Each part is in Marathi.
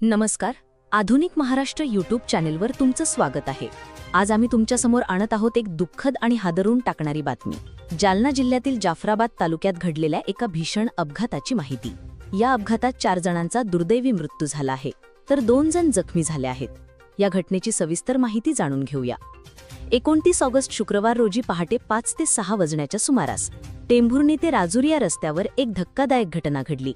नमस्कार. आधुनिक महाराष्ट्र यूट्यूब चॅनेलवर तुमचं स्वागत आहे. आज आम्ही तुमच्यासमोर आणत आहोत एक दुःखद आणि हादरवून टाकणारी बातमी. जालना जिल्ह्यातील जाफराबाद तालुक्यात घडलेल्या एका भीषण अपघाताची माहिती. या अपघातात 4 जणांचा दुर्दैवी मृत्यू झाला आहे, तर 2 जण जखमी झाले आहेत. या घटनेची सविस्तर माहिती जाणून घेऊया. 29 ऑगस्ट शुक्रवार रोजी पहाटे 5 ते 6 वाजण्याच्या सुमारास टेंभुर्णी ते राजुरी या रस्त्यावर एक धक्कादायक घटना घडली.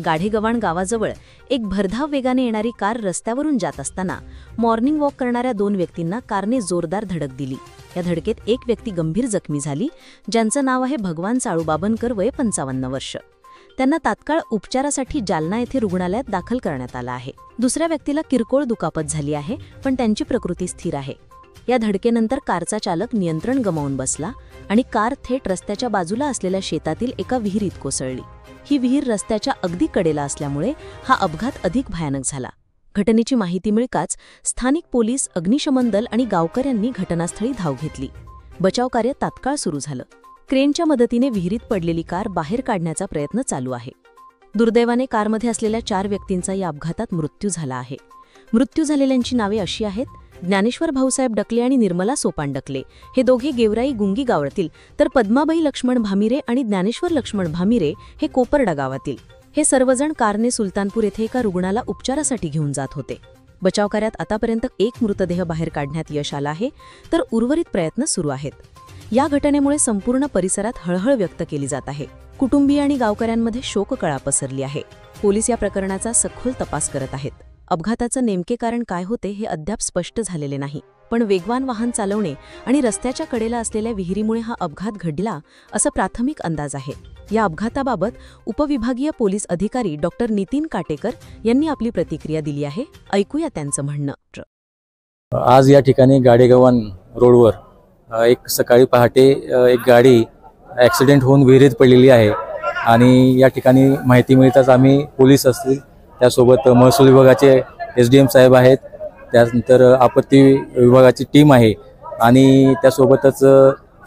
गाढेगव्हाण गावाजवळ एक भरधाव वेगाने येणारी कार रस्त्यावरून जात असताना मॉर्निंग वॉक करणाऱ्या 2 व्यक्तींना कारने जोरदार धडक दिली. या धडकेत एक व्यक्ती गंभीर जखमी झाली, ज्यांचं नाव आहे भगवान चाळू बाबनकर, वय 55 वर्ष. त्यांना तात्काळ उपचारासाठी जालना येथे रुग्णालयात दाखल करण्यात आलं आहे. दुसऱ्या व्यक्तीला किरकोळ दुखापत झाली आहे, पण त्यांची प्रकृती स्थिर आहे. या धडकेनंतर कारचा चालक नियंत्रण गमावून बसला आणि कार थेट रस्त्याच्या बाजूला असलेल्या शेतातील एका विहिरीत कोसळली. ही विहीर रस्त्याच्या अगदी कडेला असल्यामुळे हा अपघात अधिक भयानक झाला. घटनेची माहिती मिळताच स्थानिक पोलीस, अग्निशमन दल आणि गावकऱ्यांनी घटनास्थळी धाव घेतली. बचाव कार्य तात्काळ सुरू झालं. क्रेनच्या मदतीने विहिरीत पडलेली कार बाहेर काढण्याचा प्रयत्न चालू आहे. दुर्दैवाने कारमध्ये असलेल्या 4 व्यक्तींचा या अपघातात मृत्यू झाला आहे. मृत्यू झालेल्यांची नावे अशी आहेत: ज्ञानेश्वर भाऊसाहेब डकले आणि निर्मला सोपान डकले, हे दोघे गेवराई गुंगी गावातील, तर पद्माबाई लक्ष्मण भामिरे आणि ज्ञानेश्वर लक्ष्मण भामिरे हे कोपरडा गावातील. हे सर्वजण कारने सुलतानपूर येथे एका रुग्णाला उपचारासाठी घेऊन जात होते. बचाव कार्यात आतापर्यंत 1 मृतदेह बाहेर काढण्यात यश आलं आहे, तर उर्वरित प्रयत्न सुरू आहेत. या घटनेमुळे संपूर्ण परिसरात हळहळ व्यक्त केली जात आहे. कुटुंबीय आणि गावकऱ्यांमध्ये शोककळा पसरली आहे. पोलीस या प्रकरणाचा सखोल तपास करत आहेत. अपघाताचं नेमके कारण काय होते हे अद्याप स्पष्ट झालेले नाही, पण वेगवान वाहन चालवणे आणि रस्त्याच्या कडेला असलेल्या विहिरीमुळे हा अपघात घडला असा प्राथमिक अंदाज आहे. या अपघाताबाबत उपविभागीय पोलीस अधिकारी डॉक्टर नितीन काटेकर यांनी आपली प्रतिक्रिया दिली आहे. ऐकूया त्यांचं म्हणणं. आज या ठिकाणी गाडेगव्हाण रोडवर एक सकाळी पहाटे एक गाडी ॲक्सिडेंट होऊन विहिरीत पडलेली आहे आणि या ठिकाणी माहिती मिळताच आम्ही पोलीस असतील, त्यासोबत महसूल विभागाचे SDM साहेब आहेत, त्यानंतर आपत्ती विभागाची टीम आहे आणि त्यासोबतच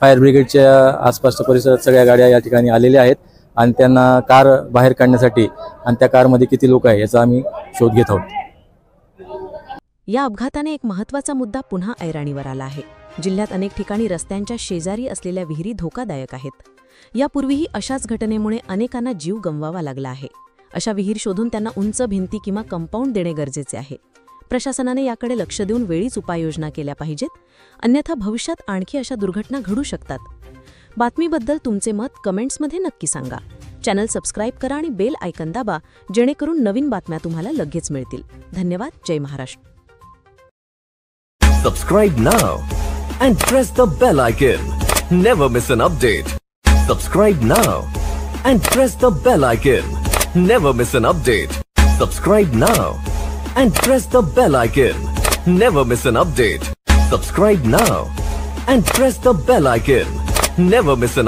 फायर ब्रिगेडच्या आसपासच्या परिसरात सगळ्या गाड्या या ठिकाणी आलेल्या आहेत आणि त्यांना कार बाहेर काढण्यासाठी आणि त्या कारमध्ये किती लोक आहेत याचा आम्ही शोध घेत आहोत. या अपघाताने एक महत्त्वाचा मुद्दा पुन्हा ऐरणीवर आला आहे. जिल्ह्यात अनेक ठिकाणी रस्त्यांच्या शेजारी असलेल्या विहिरी धोकादायक आहेत. यापूर्वीही अशाच घटनेमुळे अनेकांना जीव गमवावा लागला आहे. अशा विहीर शोधून त्यांना उंच भिंती किंवा कंपाऊंड देणे गरजेचे आहे. प्रशासनाने याकडे लक्ष देऊन वेळीच उपाययोजना केल्या पाहिजेत, अन्यथा भविष्यात आणखी अशा दुर्घटना घडू शकतात. बातमीबद्दल तुमचे मत कमेंट्समध्ये नक्की सांगा. चॅनल सबस्क्राईब करा आणि बेल आयकॉन दाबा, जेणेकरून नवीन बातम्या तुम्हाला लगेच मिळतील. धन्यवाद. जय Maharashtra. Subscribe now and press the bell icon. Never miss an update. Subscribe now and press the bell icon. Never miss an update. Subscribe now and press the bell icon. Never miss an update. Subscribe now and press the bell icon. Never miss an